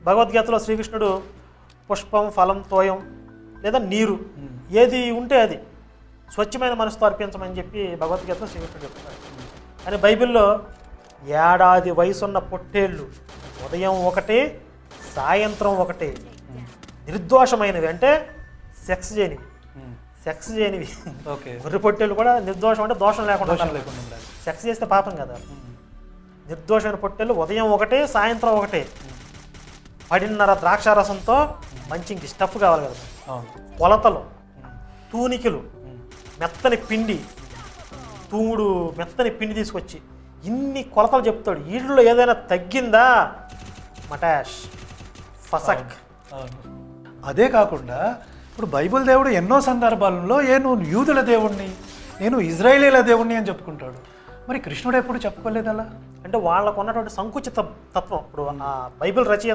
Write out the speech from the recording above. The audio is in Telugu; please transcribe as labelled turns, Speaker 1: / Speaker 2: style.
Speaker 1: భగవద్గీతలో శ్రీకృష్ణుడు పుష్పం, ఫలం, తోయం లేదా నీరు ఏది ఉంటే అది స్వచ్ఛమైన మనసుతో అర్పించమని చెప్పి భగవద్గీతలో శ్రీకృష్ణుడు చెప్తున్నాడు. కానీ బైబిల్లో ఏడాది వయసున్న పొట్టేళ్ళు ఉదయం ఒకటే, సాయంత్రం ఒకటే, నిర్దోషమైనవి అంటే సెక్స్ చేయనివి
Speaker 2: ఓకే.
Speaker 1: గొర్రె పొట్టేళ్ళు కూడా నిర్దోషం అంటే దోషం లేకుండా
Speaker 2: ఉండాలి.
Speaker 1: సెక్స్ చేస్తే పాపం కదా. నిర్దోషమైన పొట్టేళ్ళు ఉదయం ఒకటే, సాయంత్రం ఒకటే, 10:30 ద్రాక్షారసంతో మంచి ఇంక స్టఫ్ కావాలి కదా, కొలతలు, తూనికలు, మెత్తని పిండి, తూముడు మెత్తని పిండి తీసుకొచ్చి ఇన్ని కొలతలు చెప్తాడు. వీటిలో ఏదైనా తగ్గిందా మటాష్ ఫసక్.
Speaker 2: అదే కాకుండా ఇప్పుడు బైబిల్ దేవుడు ఎన్నో సందర్భాలలో నువ్వు యూదుల దేవుణ్ణి, నేను ఇజ్రాయేలీల దేవుణ్ణి అని చెప్పుకుంటాడు. మరి కృష్ణుడు ఎప్పుడు చెప్పుకోలేదు అలా?
Speaker 1: అంటే వాళ్ళకు ఉన్నటువంటి సంకుచిత తత్వం. ఇప్పుడు ఆ బైబిల్ రచయిత